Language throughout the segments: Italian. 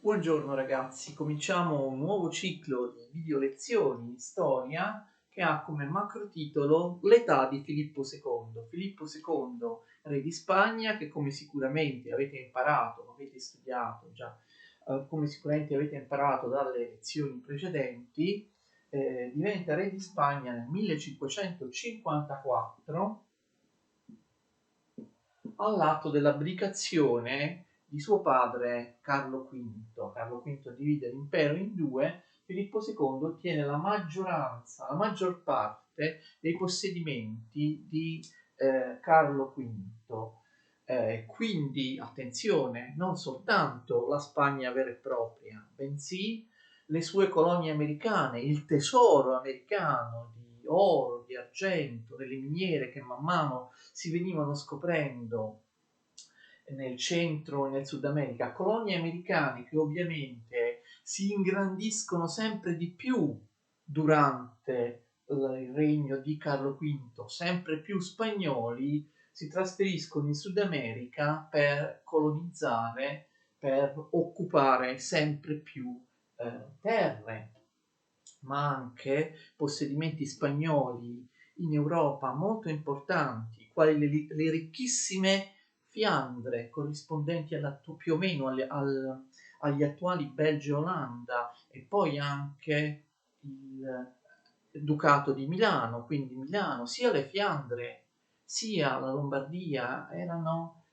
Buongiorno ragazzi, cominciamo un nuovo ciclo di video lezioni di storia che ha come macro titolo L'età di Filippo II. Filippo II, re di Spagna, che come sicuramente avete imparato, avete studiato già, come sicuramente avete imparato dalle lezioni precedenti, diventa re di Spagna nel 1554 all'atto dell'abdicazione di suo padre Carlo V. Carlo V divide l'impero in due, Filippo II ottiene la maggioranza, la maggior parte dei possedimenti di Carlo V. Quindi, attenzione, non soltanto la Spagna vera e propria, bensì le sue colonie americane, il tesoro americano di oro, di argento, delle miniere che man mano si venivano scoprendo nel centro e nel Sud America, colonie americane che ovviamente si ingrandiscono sempre di più durante il regno di Carlo V, sempre più spagnoli si trasferiscono in Sud America per colonizzare, per occupare sempre più terre, ma anche possedimenti spagnoli in Europa molto importanti, quali le ricchissime Fiandre, corrispondenti più o meno agli attuali Belgio e Olanda, e poi anche il Ducato di Milano, quindi Milano, sia le Fiandre sia la Lombardia erano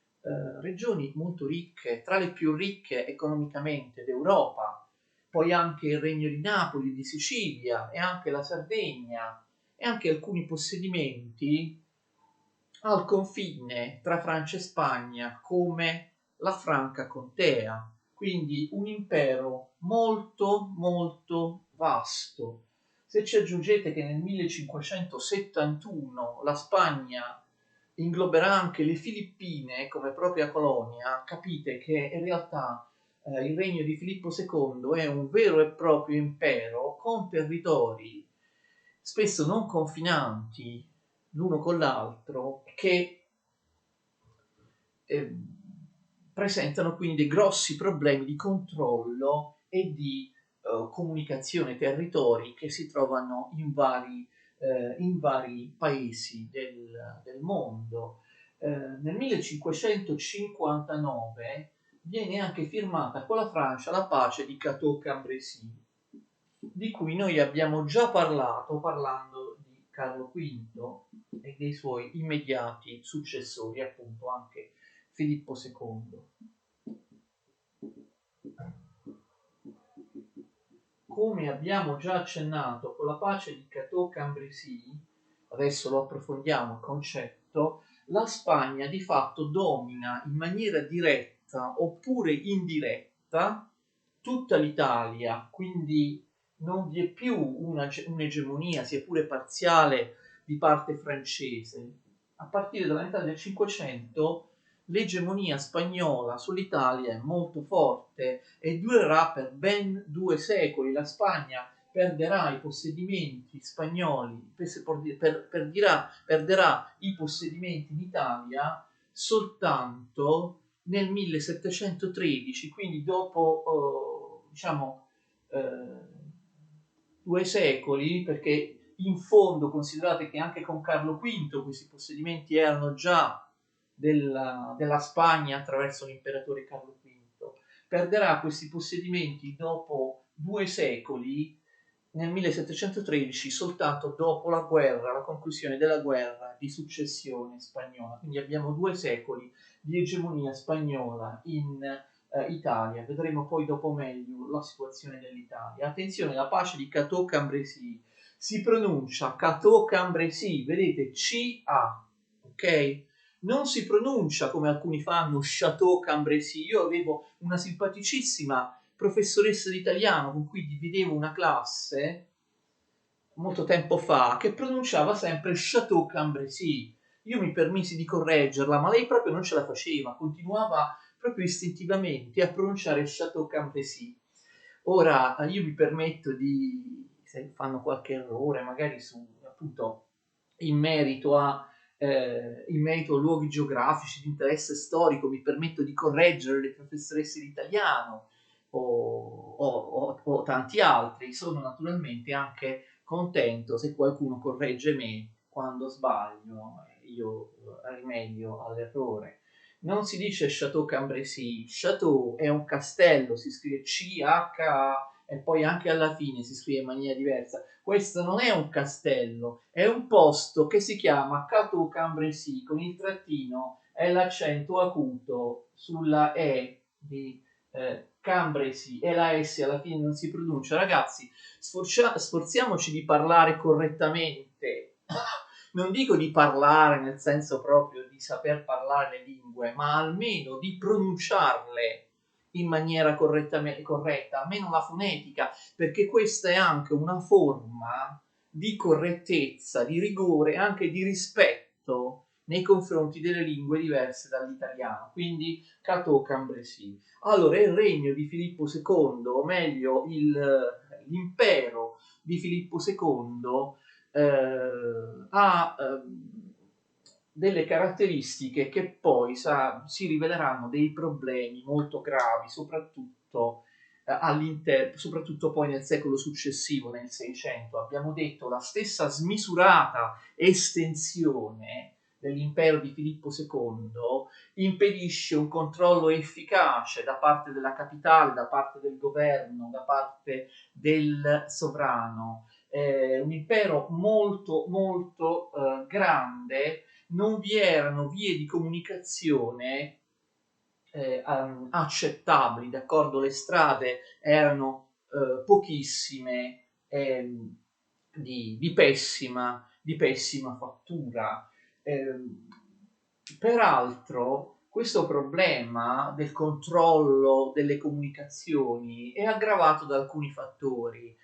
regioni molto ricche, tra le più ricche economicamente d'Europa, poi anche il Regno di Napoli, di Sicilia e anche la Sardegna e anche alcuni possedimenti al confine tra Francia e Spagna come la Franca Contea, quindi un impero molto molto vasto. Se ci aggiungete che nel 1571 la Spagna ingloberà anche le Filippine come propria colonia, capite che in realtà il regno di Filippo II è un vero e proprio impero con territori spesso non confinanti l'uno con l'altro, che eh, presentano quindi dei grossi problemi di controllo e di comunicazione territori che si trovano in vari paesi del mondo. Nel 1559 viene anche firmata con la Francia la pace di Cateau-Cambrésis, di cui noi abbiamo già parlato parlando di Carlo V e dei suoi immediati successori, appunto anche Filippo II. Come abbiamo già accennato con la pace di Cateau-Cambrésis, adesso lo approfondiamo il concetto, la Spagna di fatto domina in maniera diretta oppure indiretta tutta l'Italia, quindi non vi è più un'egemonia, sia pure parziale, di parte francese. A partire dalla metà del Cinquecento l'egemonia spagnola sull'Italia è molto forte e durerà per ben 2 secoli. La Spagna perderà i possedimenti spagnoli, perderà i possedimenti in Italia soltanto nel 1713, quindi dopo diciamo 2 secoli, perché in fondo considerate che anche con Carlo V questi possedimenti erano già della Spagna attraverso l'imperatore Carlo V, perderà questi possedimenti dopo 2 secoli nel 1713, soltanto dopo la guerra, la conclusione della guerra di successione spagnola. Quindi abbiamo 2 secoli di egemonia spagnola in Italia. Vedremo poi dopo meglio la situazione dell'Italia. Attenzione, la pace di Cateau-Cambrésis si pronuncia Cateau-Cambrésis, vedete C-A, ok? Non si pronuncia come alcuni fanno Chateau-Cambrésis. Io avevo una simpaticissima professoressa di italiano con cui dividevo una classe molto tempo fa che pronunciava sempre Chateau-Cambrésis. Io mi permisi di correggerla, ma lei proprio non ce la faceva, continuava proprio istintivamente a pronunciare Chateau-Cambrésis. Ora io mi permetto di, se fanno qualche errore, magari su appunto in merito in merito a luoghi geografici di interesse storico, mi permetto di correggere le professoresse di italiano o tanti altri. Sono naturalmente anche contento se qualcuno corregge me quando sbaglio, io rimedio all'errore. Non si dice Château Cambrésis, Château è un castello, si scrive CH e poi anche alla fine si scrive in maniera diversa. Questo non è un castello, è un posto che si chiama Château Cambrésis con il trattino e l'accento acuto sulla E di Cambrésis e la S alla fine non si pronuncia. Ragazzi, sforziamoci di parlare correttamente. Non dico di parlare nel senso proprio di saper parlare le lingue, ma almeno di pronunciarle in maniera corretta, almeno la fonetica, perché questa è anche una forma di correttezza, di rigore, anche di rispetto nei confronti delle lingue diverse dall'italiano. Quindi Cateau Cambrésis. Allora, il regno di Filippo II, o meglio l'impero di Filippo II, ha delle caratteristiche che poi si riveleranno dei problemi molto gravi, soprattutto soprattutto poi nel secolo successivo, nel 600. Abbiamo detto la stessa smisurata estensione dell'impero di Filippo II impedisce un controllo efficace da parte della capitale, da parte del governo, da parte del sovrano. Un impero molto molto grande, non vi erano vie di comunicazione accettabili, d'accordo? Le strade erano pochissime, di pessima fattura. Peraltro, questo problema del controllo delle comunicazioni è aggravato da alcuni fattori.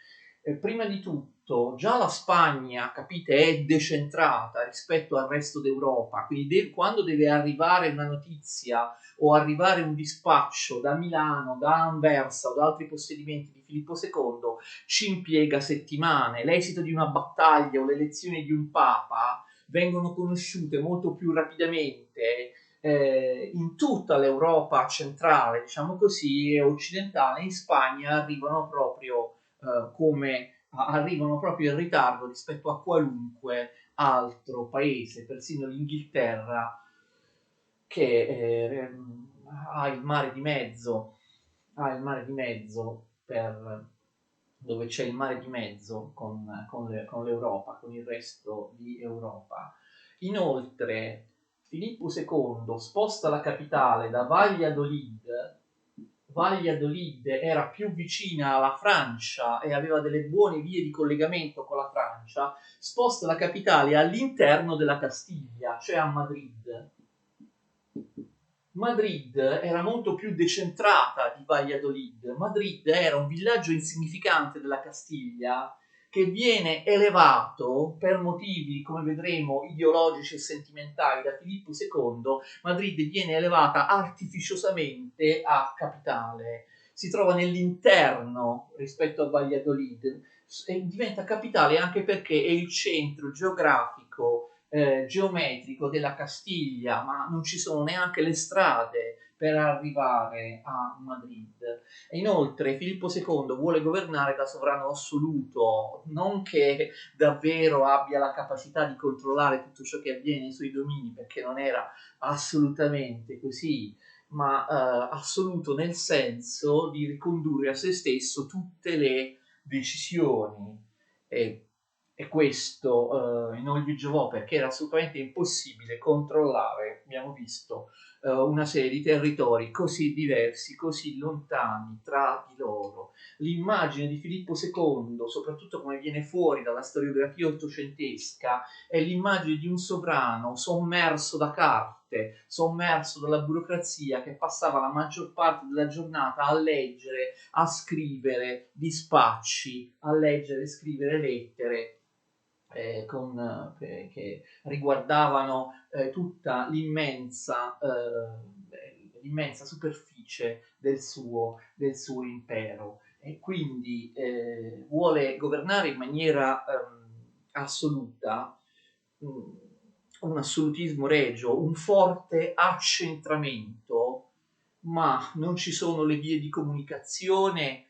Prima di tutto, già la Spagna, capite, è decentrata rispetto al resto d'Europa, quindi quando deve arrivare una notizia o arrivare un dispaccio da Milano, da Anversa o da altri possedimenti di Filippo II, ci impiega settimane. L'esito di una battaglia o l'elezione di un papa vengono conosciute molto più rapidamente in tutta l'Europa centrale, diciamo così, e occidentale. In Spagna arrivano proprio arrivano proprio in ritardo rispetto a qualunque altro paese, persino l'Inghilterra che ha il mare di mezzo, dove c'è il mare di mezzo con l'Europa, con il resto di Europa. Inoltre Filippo II sposta la capitale da Valladolid. Valladolid era più vicina alla Francia e aveva delle buone vie di collegamento con la Francia, sposta la capitale all'interno della Castiglia, cioè a Madrid. Madrid era molto più decentrata di Valladolid. Madrid era un villaggio insignificante della Castiglia che viene elevato per motivi, come vedremo, ideologici e sentimentali da Filippo II. Madrid viene elevata artificiosamente a capitale. Si trova nell'interno rispetto a Valladolid e diventa capitale anche perché è il centro geografico geometrico della Castiglia, ma non ci sono neanche le strade per arrivare a Madrid. E inoltre Filippo II vuole governare da sovrano assoluto, non che davvero abbia la capacità di controllare tutto ciò che avviene nei suoi domini, perché non era assolutamente così, ma assoluto nel senso di ricondurre a se stesso tutte le decisioni. E questo non gli giovò perché era assolutamente impossibile controllare, abbiamo visto, una serie di territori così diversi, così lontani tra di loro. L'immagine di Filippo II, soprattutto come viene fuori dalla storiografia ottocentesca, è l'immagine di un sovrano sommerso da carte, sommerso dalla burocrazia, che passava la maggior parte della giornata a leggere, a scrivere dispacci, a leggere e scrivere lettere che riguardavano tutta l'immensa superficie del suo impero, e quindi vuole governare in maniera assoluta, un assolutismo regio, un forte accentramento, ma non ci sono le vie di comunicazione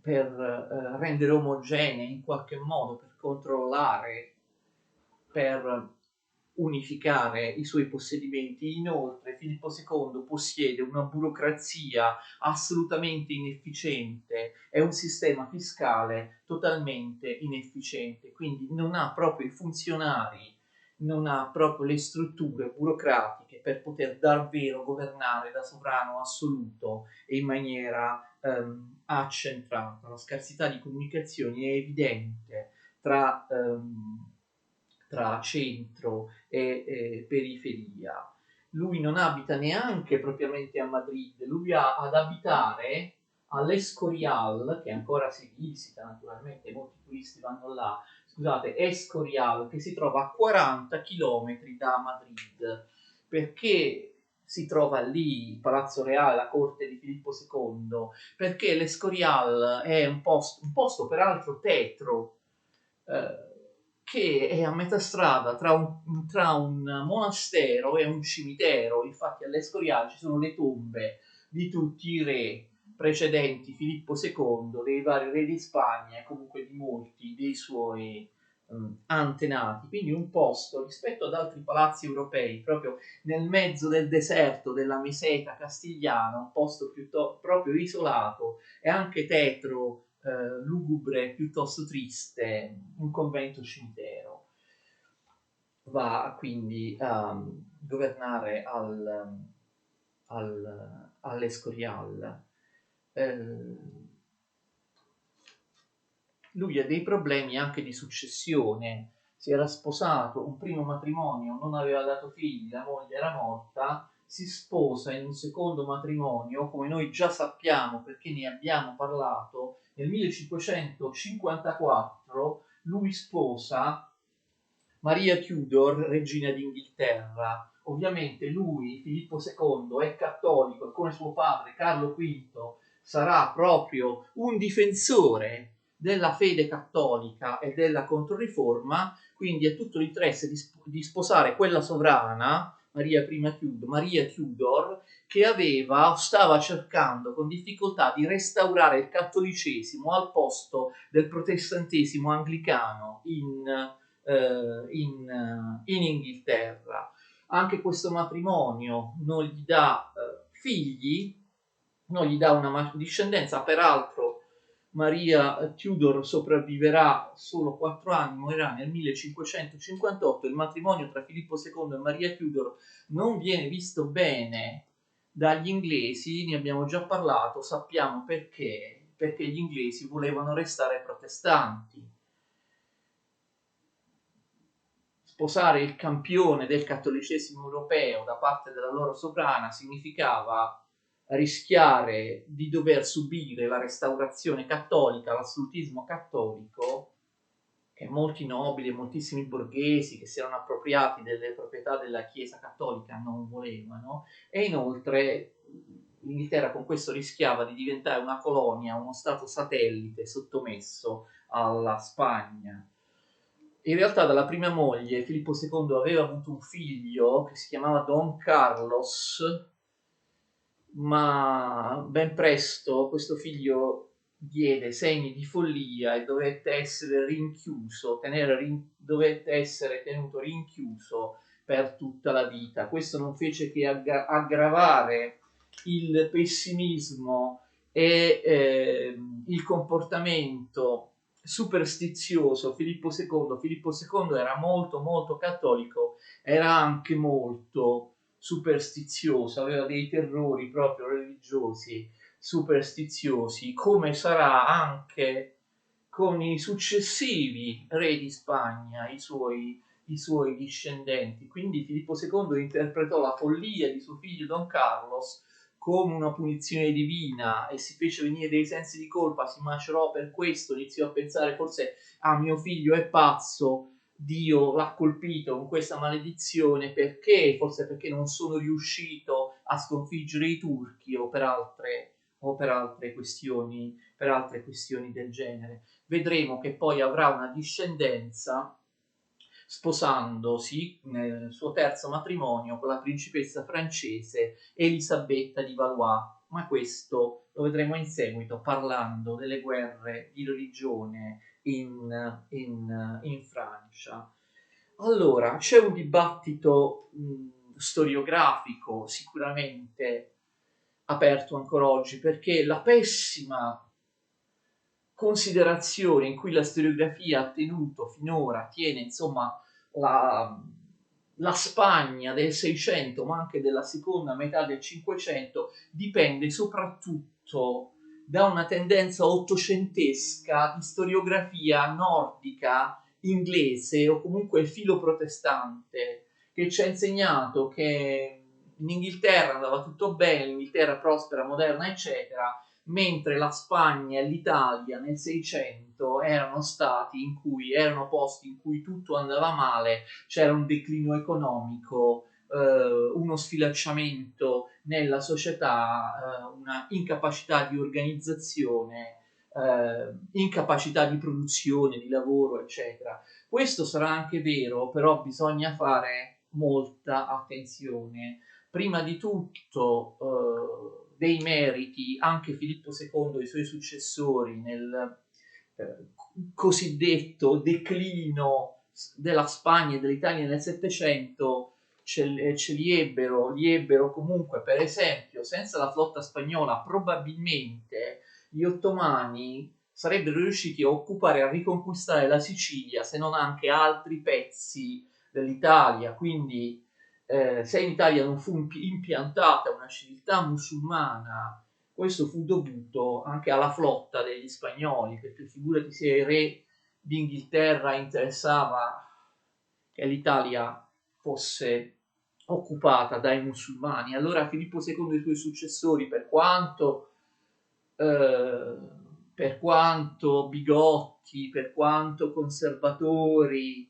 rendere omogenee in qualche modo, per controllare, per unificare i suoi possedimenti. Inoltre Filippo II possiede una burocrazia assolutamente inefficiente e un sistema fiscale totalmente inefficiente, quindi non ha proprio i funzionari, non ha proprio le strutture burocratiche per poter davvero governare da sovrano assoluto e in maniera accentrata. La scarsità di comunicazioni è evidente tra centro e periferia. Lui non abita neanche propriamente a Madrid, lui ha ad abitare all'Escorial, che ancora si visita naturalmente, molti turisti vanno là, scusate, Escorial, che si trova a 40 km da Madrid. Perché si trova lì il Palazzo Reale, la corte di Filippo II? Perché l'Escorial è un posto peraltro tetro, che è a metà strada tra un monastero e un cimitero. Infatti all'Escorial ci sono le tombe di tutti i re precedenti Filippo II, dei vari re di Spagna e comunque di molti dei suoi antenati. Quindi un posto, rispetto ad altri palazzi europei, proprio nel mezzo del deserto della meseta castigliana, un posto proprio isolato e anche tetro, lugubre, piuttosto triste, un convento cimitero. Va quindi a governare all'Escorial. Lui ha dei problemi anche di successione. Si era sposato, un primo matrimonio, non aveva dato figli, la moglie era morta, si sposa in un secondo matrimonio, come noi già sappiamo perché ne abbiamo parlato. Nel 1554 lui sposa Maria Tudor, regina d'Inghilterra. Ovviamente lui, Filippo II, è cattolico e come suo padre Carlo V sarà proprio un difensore della fede cattolica e della Controriforma, quindi è tutto l'interesse di sposare quella sovrana, Maria Tudor, che aveva o stava cercando con difficoltà di restaurare il cattolicesimo al posto del protestantesimo anglicano in Inghilterra. Anche questo matrimonio non gli dà figli, non gli dà una discendenza, peraltro Maria Tudor sopravviverà solo 4 anni, morirà nel 1558. Il matrimonio tra Filippo II e Maria Tudor non viene visto bene dagli inglesi, ne abbiamo già parlato, sappiamo perché gli inglesi volevano restare protestanti. Sposare il campione del cattolicesimo europeo da parte della loro sovrana significava rischiare di dover subire la restaurazione cattolica, l'assolutismo cattolico, che molti nobili e moltissimi borghesi che si erano appropriati delle proprietà della Chiesa cattolica non volevano, e inoltre l'Inghilterra con questo rischiava di diventare una colonia, uno stato satellite sottomesso alla Spagna. In realtà dalla prima moglie Filippo II aveva avuto un figlio che si chiamava Don Carlos, ma ben presto questo figlio diede segni di follia e dovette essere dovette essere tenuto rinchiuso per tutta la vita. Questo non fece che aggravare il pessimismo e il comportamento superstizioso Filippo II. Filippo II era molto molto cattolico, era anche molto superstizioso, aveva dei terrori proprio religiosi, superstiziosi, come sarà anche con i successivi re di Spagna, i suoi discendenti. Quindi Filippo II interpretò la follia di suo figlio Don Carlos come una punizione divina e si fece venire dei sensi di colpa, si macerò per questo, iniziò a pensare forse mio figlio è pazzo, Dio l'ha colpito con questa maledizione perché? Forse perché non sono riuscito a sconfiggere i turchi o per altre questioni del genere. Vedremo che poi avrà una discendenza sposandosi nel suo terzo matrimonio con la principessa francese Elisabetta di Valois, ma questo lo vedremo in seguito parlando delle guerre di religione in Francia. Allora, c'è un dibattito storiografico sicuramente aperto ancora oggi, perché la pessima considerazione in cui la storiografia ha tenuto finora, tiene insomma la Spagna del 600, ma anche della seconda metà del 500, dipende soprattutto da una tendenza ottocentesca di storiografia nordica, inglese o comunque filo-protestante, che ci ha insegnato che in Inghilterra andava tutto bene, l'Inghilterra prospera, moderna, eccetera, mentre la Spagna e l'Italia nel 600 erano posti in cui tutto andava male, c'era un declino economico, uno sfilacciamento nella società, una incapacità di organizzazione, incapacità di produzione, di lavoro, eccetera. Questo sarà anche vero, però bisogna fare molta attenzione. Prima di tutto dei meriti anche Filippo II e i suoi successori nel cosiddetto declino della Spagna e dell'Italia nel Settecento, li ebbero comunque. Per esempio, senza la flotta spagnola probabilmente gli ottomani sarebbero riusciti a occupare e a riconquistare la Sicilia, se non anche altri pezzi dell'Italia. Quindi se in Italia non fu impiantata una civiltà musulmana, questo fu dovuto anche alla flotta degli spagnoli, perché figurati se il re d'Inghilterra interessava che l'Italia fosse occupata dai musulmani. Allora Filippo II e i suoi successori, eh, per quanto bigotti, per quanto conservatori,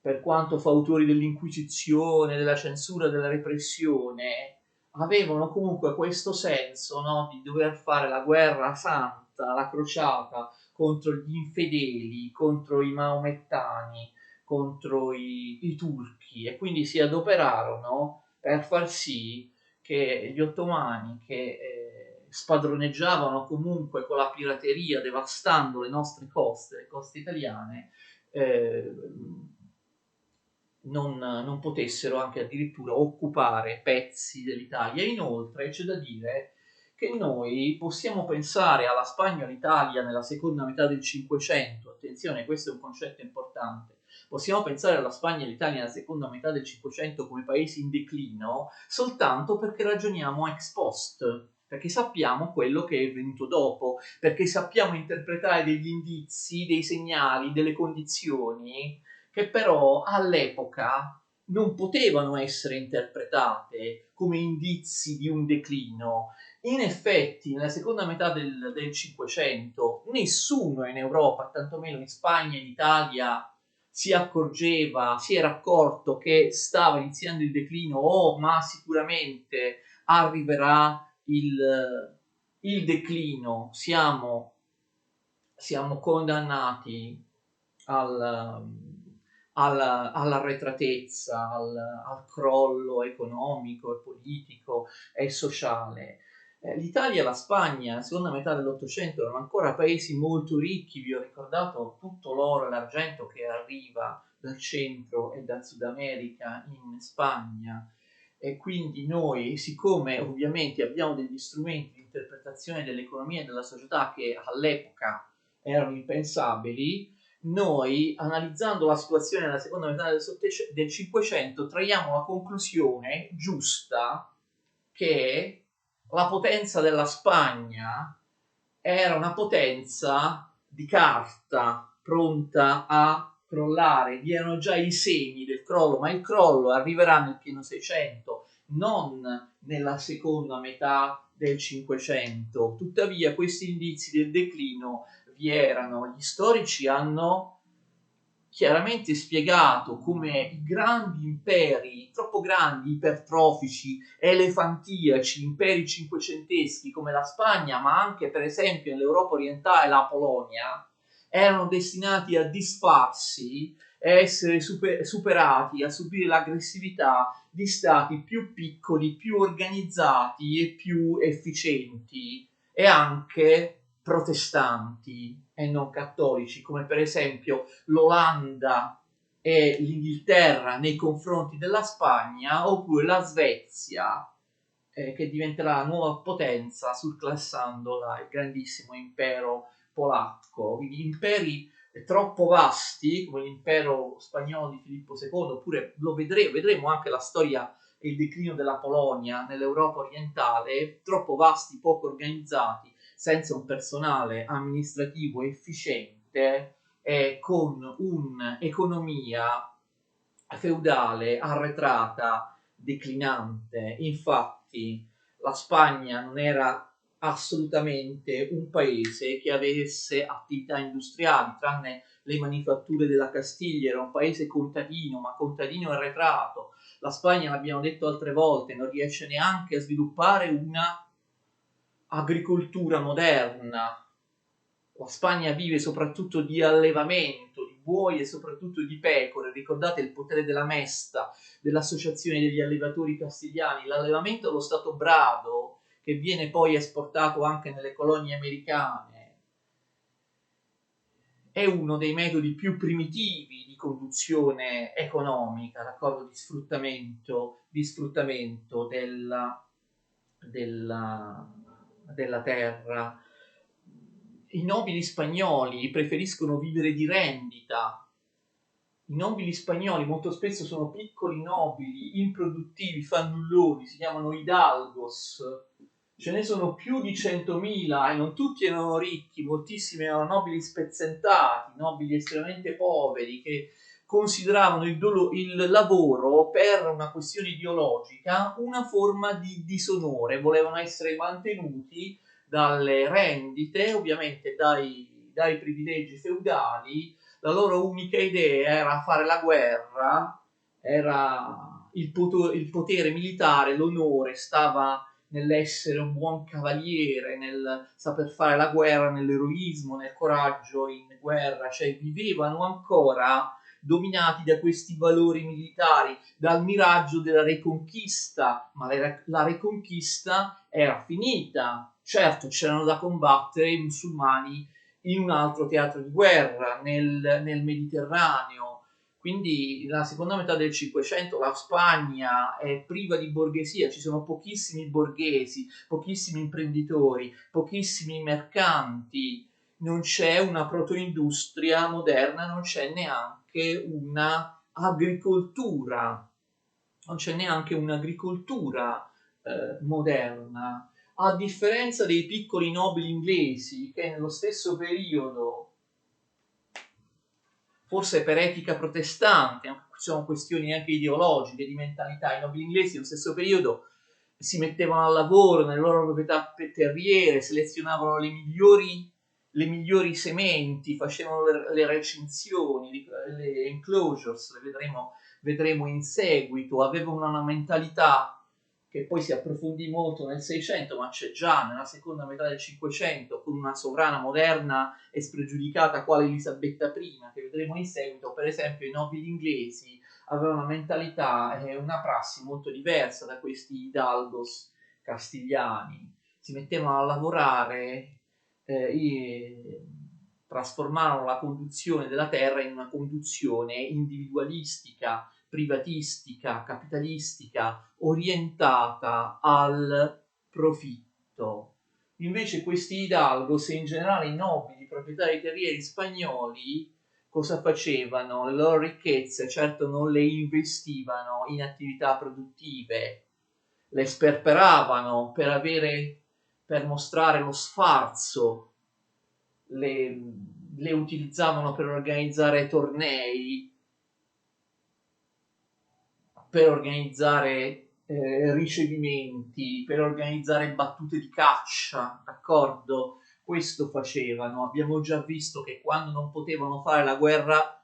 per quanto fautori dell'inquisizione, della censura, della repressione, avevano comunque questo senso, no, di dover fare la guerra santa, la crociata contro gli infedeli, contro i maomettani, contro i turchi, e quindi si adoperarono per far sì che gli ottomani, che spadroneggiavano comunque con la pirateria, devastando le nostre coste, le coste italiane, eh, non potessero anche addirittura occupare pezzi dell'Italia. Inoltre c'è da dire che noi possiamo pensare alla Spagna e all'Italia nella seconda metà del Cinquecento, attenzione, questo è un concetto importante, possiamo pensare alla Spagna e all'Italia nella seconda metà del Cinquecento come paesi in declino soltanto perché ragioniamo ex post, perché sappiamo quello che è venuto dopo, perché sappiamo interpretare degli indizi, dei segnali, delle condizioni che però all'epoca non potevano essere interpretate come indizi di un declino. In effetti, nella seconda metà del Cinquecento, nessuno in Europa, tantomeno in Spagna e in Italia, si era accorto che stava iniziando il declino, ma sicuramente arriverà il declino, siamo condannati all'arretratezza, al crollo economico e politico e sociale. L'Italia e la Spagna, nella seconda metà dell'Ottocento, erano ancora paesi molto ricchi. Vi ho ricordato tutto l'oro e l'argento che arriva dal centro e dal Sud America in Spagna, e quindi noi, siccome ovviamente abbiamo degli strumenti di interpretazione dell'economia e della società che all'epoca erano impensabili, noi, analizzando la situazione nella seconda metà del Cinquecento, traiamo la conclusione giusta che la potenza della Spagna era una potenza di carta pronta a crollare. Vi erano già i segni del crollo, ma il crollo arriverà nel pieno Seicento, non nella seconda metà del Cinquecento. Tuttavia questi indizi del declino vi erano. Gli storici hanno chiaramente spiegato come i grandi imperi, troppo grandi, ipertrofici, elefantiaci, imperi cinquecenteschi come la Spagna, ma anche per esempio nell'Europa orientale la Polonia, erano destinati a disfarsi e essere superati, a subire l'aggressività di stati più piccoli, più organizzati e più efficienti, e anche protestanti e non cattolici, come per esempio l'Olanda e l'Inghilterra nei confronti della Spagna, oppure la Svezia, che diventerà la nuova potenza surclassando il grandissimo impero polacco. Quindi imperi troppo vasti come l'impero spagnolo di Filippo II, oppure vedremo anche la storia e il declino della Polonia nell'Europa orientale, troppo vasti, poco organizzati, senza un personale amministrativo efficiente e con un'economia feudale arretrata, declinante. Infatti la Spagna non era assolutamente un paese che avesse attività industriali, tranne le manifatture della Castiglia. Era un paese contadino, ma contadino arretrato. La Spagna, l'abbiamo detto altre volte, non riesce neanche a sviluppare una agricoltura moderna. La Spagna vive soprattutto di allevamento, di buoi e soprattutto di pecore. Ricordate il potere della Mesta, dell'associazione degli allevatori castigliani. L'allevamento allo stato brado, che viene poi esportato anche nelle colonie americane, è uno dei metodi più primitivi di conduzione economica, d'accordo, di sfruttamento della, della terra. I nobili spagnoli preferiscono vivere di rendita. I nobili spagnoli molto spesso sono piccoli nobili, improduttivi, fannulloni, si chiamano hidalgos. Ce ne sono più di 100.000 e non tutti erano ricchi, moltissimi erano nobili spezzentati, nobili estremamente poveri che consideravano il lavoro, per una questione ideologica, una forma di disonore, volevano essere mantenuti dalle rendite, ovviamente dai privilegi feudali. La loro unica idea era fare la guerra, era il potere militare, l'onore stava nell'essere un buon cavaliere, nel saper fare la guerra, nell'eroismo, nel coraggio in guerra, cioè vivevano ancora dominati da questi valori militari, dal miraggio della Reconquista, ma la Reconquista era finita. Certo, c'erano da combattere i musulmani in un altro teatro di guerra, nel Mediterraneo. Quindi la seconda metà del Cinquecento la Spagna è priva di borghesia, ci sono pochissimi borghesi, pochissimi imprenditori, pochissimi mercanti, non c'è una protoindustria moderna, non c'è neanche una agricoltura, non c'è neanche un'agricoltura moderna, a differenza dei piccoli nobili inglesi che nello stesso periodo, forse per etica protestante, ci sono questioni anche ideologiche, di mentalità, i nobili inglesi nello stesso periodo si mettevano al lavoro nelle loro proprietà terriere, selezionavano le migliori sementi, facevano le recinzioni, le enclosures, le vedremo in seguito, avevano una mentalità che poi si approfondì molto nel 600, ma c'è già nella seconda metà del 500, con una sovrana moderna e spregiudicata quale Elisabetta I, che vedremo in seguito. Per esempio i nobili inglesi avevano una mentalità e una prassi molto diversa da questi hidalgos castigliani. Si mettevano a lavorare, trasformarono la conduzione della terra in una conduzione individualistica, privatistica, capitalistica, orientata al profitto. Invece questi hidalgos e in generale i nobili proprietari terrieri spagnoli cosa facevano? Le loro ricchezze certo non le investivano in attività produttive, le sperperavano per mostrare lo sfarzo, le utilizzavano per organizzare tornei, per organizzare ricevimenti, per organizzare battute di caccia, d'accordo? Questo facevano. Abbiamo già visto che quando non potevano fare la guerra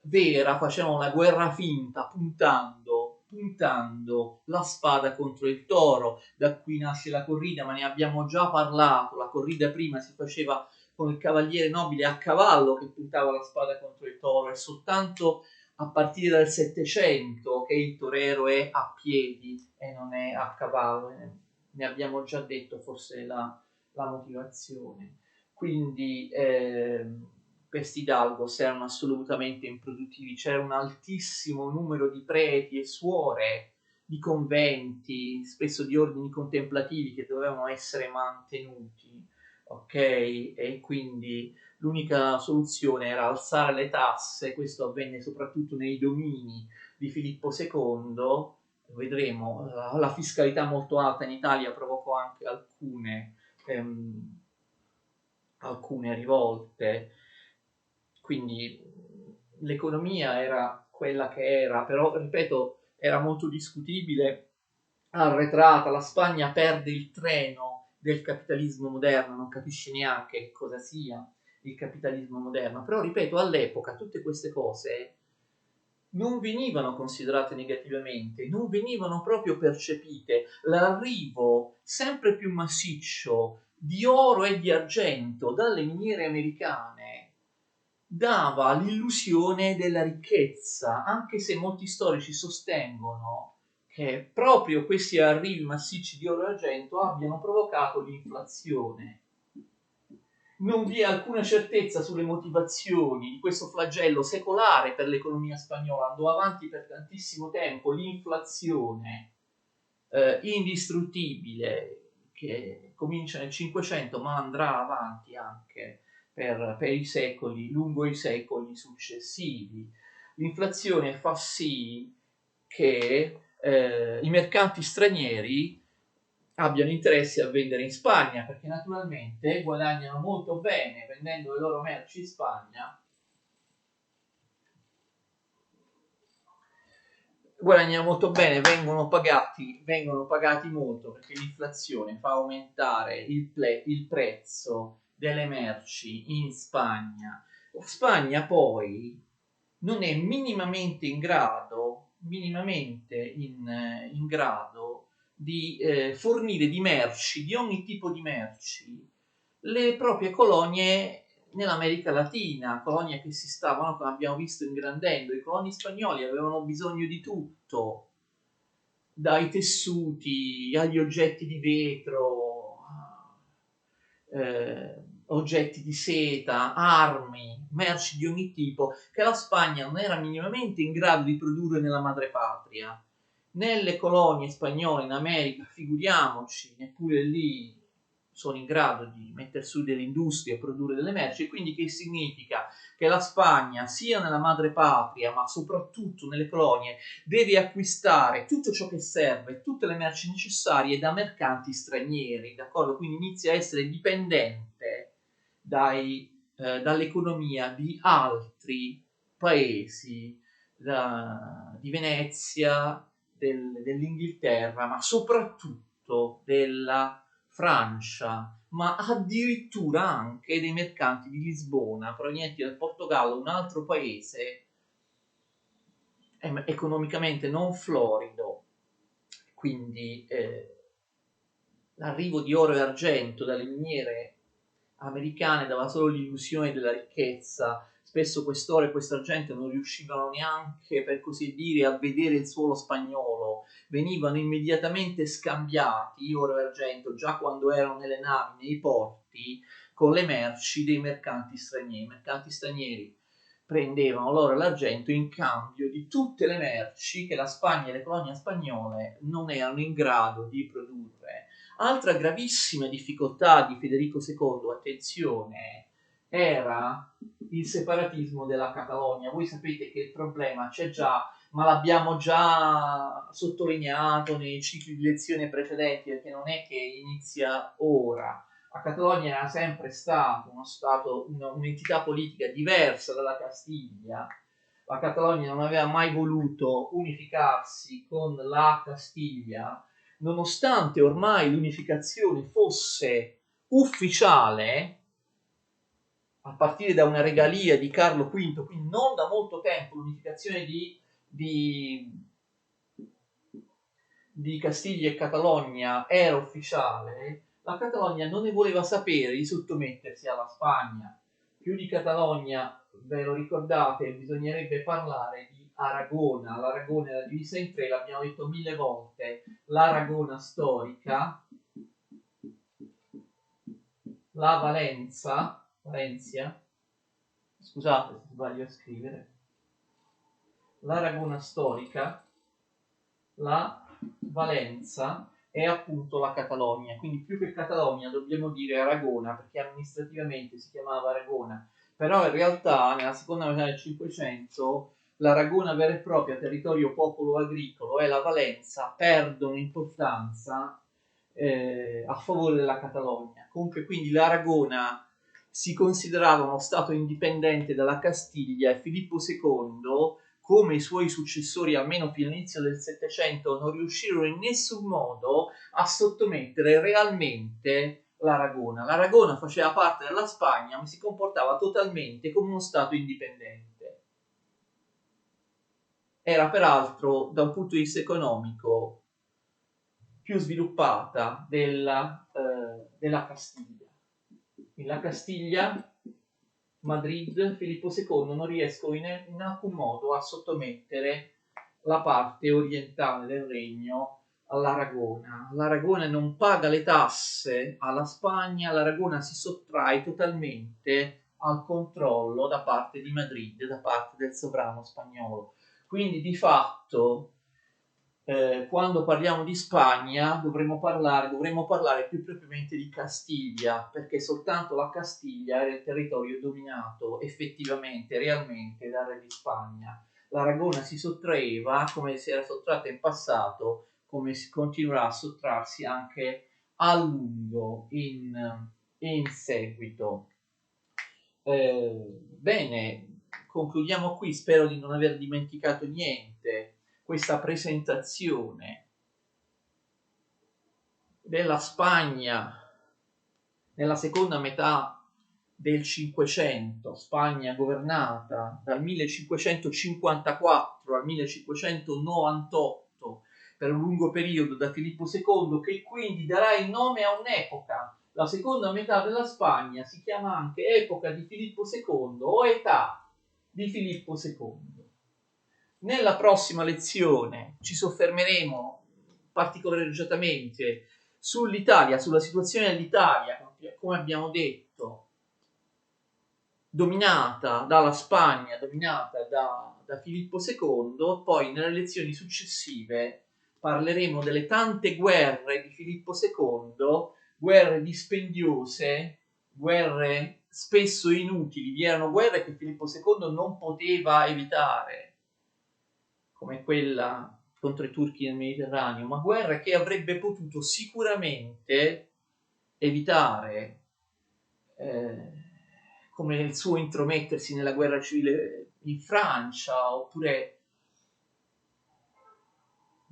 vera, facevano la guerra finta, puntando la spada contro il toro. Da qui nasce la corrida, ma ne abbiamo già parlato. La corrida prima si faceva con il cavaliere nobile a cavallo che puntava la spada contro il toro, è soltanto a partire dal 700 che il torero è a piedi e non è a cavallo. Ne abbiamo già detto forse la motivazione. Quindi questi Hidalgos erano assolutamente improduttivi, c'era un altissimo numero di preti e suore, di conventi, spesso di ordini contemplativi che dovevano essere mantenuti, ok? E quindi l'unica soluzione era alzare le tasse, questo avvenne soprattutto nei domini di Filippo II, vedremo, la fiscalità molto alta in Italia provocò anche alcune rivolte, quindi l'economia era quella che era, però ripeto, era molto discutibile, arretrata, la Spagna perde il treno del capitalismo moderno, non capisce neanche che cosa sia il capitalismo moderno, però ripeto, all'epoca tutte queste cose non venivano considerate negativamente, non venivano proprio percepite. L'arrivo sempre più massiccio di oro e di argento dalle miniere americane dava l'illusione della ricchezza, anche se molti storici sostengono che proprio questi arrivi massicci di oro e argento abbiano provocato l'inflazione. Non vi è alcuna certezza sulle motivazioni di questo flagello secolare per l'economia spagnola, andò avanti per tantissimo tempo l'inflazione indistruttibile che comincia nel 500 ma andrà avanti anche per i secoli, lungo i secoli successivi. L'inflazione fa sì che i mercanti stranieri abbiano interesse a vendere in Spagna perché naturalmente guadagnano molto bene vendendo le loro merci in Spagna, guadagnano molto bene, vengono pagati molto perché l'inflazione fa aumentare il prezzo delle merci in Spagna. La Spagna poi non è minimamente in grado di fornire di merci, di ogni tipo di merci, le proprie colonie nell'America Latina, colonie che si stavano, come abbiamo visto, ingrandendo. I coloni spagnoli avevano bisogno di tutto, dai tessuti agli oggetti di vetro, oggetti di seta, armi, merci di ogni tipo, che la Spagna non era minimamente in grado di produrre nella madrepatria. Nelle colonie spagnole in America, figuriamoci, neppure lì sono in grado di mettere su delle industrie e produrre delle merci, e quindi che significa che la Spagna, sia nella madrepatria, ma soprattutto nelle colonie, deve acquistare tutto ciò che serve, tutte le merci necessarie da mercanti stranieri, d'accordo? Quindi inizia a essere dipendente dall'economia di altri paesi, di Venezia, dell'Inghilterra, ma soprattutto della Francia, ma addirittura anche dei mercanti di Lisbona provenienti dal Portogallo, un altro paese economicamente non florido. Quindi l'arrivo di oro e argento dalle miniere americane dava solo l'illusione della ricchezza. Spesso quest'oro e quest'argento non riuscivano neanche, per così dire, a vedere il suolo spagnolo, venivano immediatamente scambiati, oro e argento, già quando erano nelle navi, nei porti, con le merci dei mercanti stranieri. I mercanti stranieri prendevano l'oro e l'argento in cambio di tutte le merci che la Spagna e le colonie spagnole non erano in grado di produrre. Altra gravissima difficoltà di Federico II, attenzione, era il separatismo della Catalogna. Voi sapete che il problema c'è già, ma l'abbiamo già sottolineato nei cicli di lezione precedenti, perché non è che inizia ora. La Catalogna era sempre stato un'entità politica diversa dalla Castiglia. La Catalogna non aveva mai voluto unificarsi con la Castiglia, nonostante ormai l'unificazione fosse ufficiale a partire da una regalia di Carlo V, quindi non da molto tempo l'unificazione di Castiglia e Catalogna era ufficiale, La Catalogna non ne voleva sapere di sottomettersi alla Spagna. Più di Catalogna, ve lo ricordate, bisognerebbe parlare di Aragona. L'Aragona era divisa in tre, l'abbiamo detto 1000 volte. L'Aragona storica, la Valencia, scusate se sbaglio a scrivere, l'Aragona storica, la Valenza e appunto la Catalogna. Quindi più che Catalogna dobbiamo dire Aragona, perché amministrativamente si chiamava Aragona, però in realtà nella seconda metà del Cinquecento l'Aragona vera e propria, territorio popolo agricolo, e la Valenza perdono importanza a favore della Catalogna. Comunque quindi l'Aragona si considerava uno stato indipendente dalla Castiglia e Filippo II, come i suoi successori almeno fino all'inizio del Settecento, non riuscirono in nessun modo a sottomettere realmente l'Aragona. L'Aragona faceva parte della Spagna, ma si comportava totalmente come uno stato indipendente. Era peraltro, da un punto di vista economico, più sviluppata della Castiglia. La Castiglia, Madrid, Filippo II non riescono in alcun modo a sottomettere la parte orientale del regno all'Aragona. L'Aragona non paga le tasse alla Spagna, l'Aragona si sottrae totalmente al controllo da parte di Madrid, da parte del sovrano spagnolo. Quindi di fatto quando parliamo di Spagna dovremmo parlare più propriamente di Castiglia, perché soltanto la Castiglia era il territorio dominato effettivamente, realmente dal re di Spagna. L'Aragona si sottraeva come si era sottratta in passato, come si continuerà a sottrarsi anche a lungo in seguito. Bene, concludiamo qui, spero di non aver dimenticato niente. Questa presentazione della Spagna nella seconda metà del Cinquecento, Spagna governata dal 1554 al 1598 per un lungo periodo da Filippo II, che quindi darà il nome a un'epoca. La seconda metà della Spagna si chiama anche epoca di Filippo II o età di Filippo II. Nella prossima lezione ci soffermeremo particolareggiatamente sull'Italia, sulla situazione dell'Italia, come abbiamo detto, dominata dalla Spagna, dominata da Filippo II. Poi nelle lezioni successive parleremo delle tante guerre di Filippo II, guerre dispendiose, guerre spesso inutili. Vi erano guerre che Filippo II non poteva evitare, come quella contro i turchi nel Mediterraneo, ma guerre che avrebbe potuto sicuramente evitare, come il suo intromettersi nella guerra civile in Francia, oppure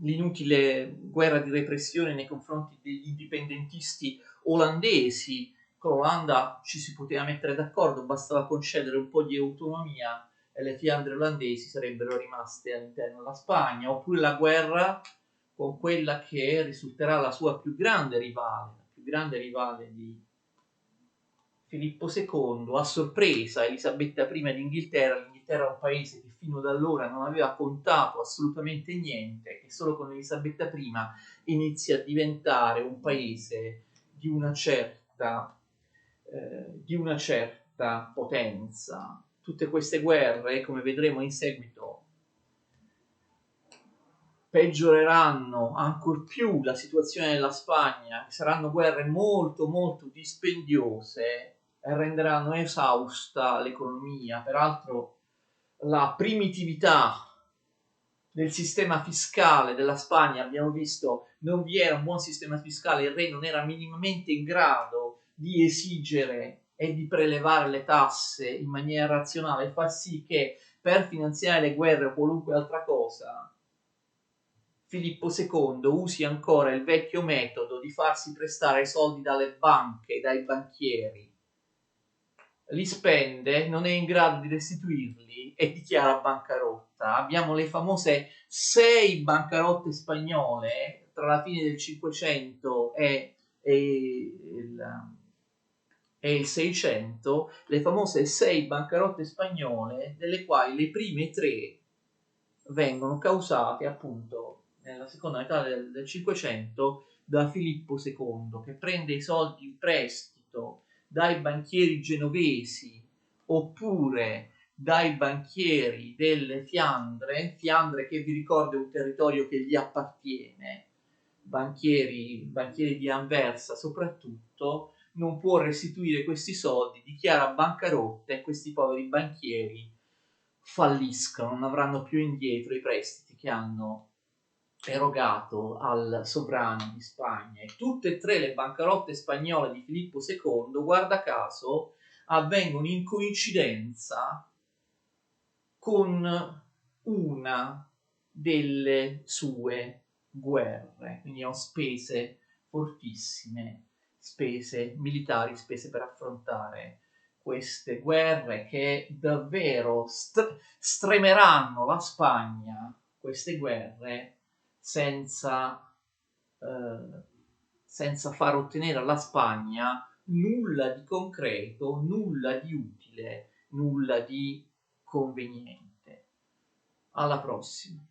l'inutile guerra di repressione nei confronti degli indipendentisti olandesi. Con l'Olanda ci si poteva mettere d'accordo, bastava concedere un po' di autonomia e le Fiandre olandesi sarebbero rimaste all'interno della Spagna, oppure la guerra con quella che risulterà la sua più grande rivale di Filippo II, a sorpresa Elisabetta I d'Inghilterra. L'Inghilterra è un paese che fino ad allora non aveva contato assolutamente niente, che solo con Elisabetta I inizia a diventare un paese di una certa potenza. Tutte queste guerre, come vedremo in seguito, peggioreranno ancor più la situazione della Spagna, saranno guerre molto molto dispendiose e renderanno esausta l'economia. Peraltro la primitività del sistema fiscale della Spagna, abbiamo visto, non vi era un buon sistema fiscale, il re non era minimamente in grado di esigere e di prelevare le tasse in maniera razionale, fa sì che per finanziare le guerre o qualunque altra cosa Filippo II usi ancora il vecchio metodo di farsi prestare soldi dalle banche, dai banchieri, li spende, non è in grado di restituirli e dichiara bancarotta. Abbiamo le famose 6 bancarotte spagnole tra la fine del 500 e e il 600, le famose 6 bancarotte spagnole, delle quali le prime 3 vengono causate appunto nella seconda metà del 500 da Filippo II, che prende i soldi in prestito dai banchieri genovesi oppure dai banchieri delle Fiandre che vi ricordo è un territorio che gli appartiene, banchieri di Anversa soprattutto, non può restituire questi soldi, dichiara bancarotta e questi poveri banchieri falliscono, non avranno più indietro i prestiti che hanno erogato al sovrano di Spagna. E tutte e 3 le bancarotte spagnole di Filippo II, guarda caso, avvengono in coincidenza con una delle sue guerre, quindi ho spese fortissime, spese militari, spese per affrontare queste guerre che davvero stremeranno la Spagna, queste guerre, senza far ottenere alla Spagna nulla di concreto, nulla di utile, nulla di conveniente. Alla prossima.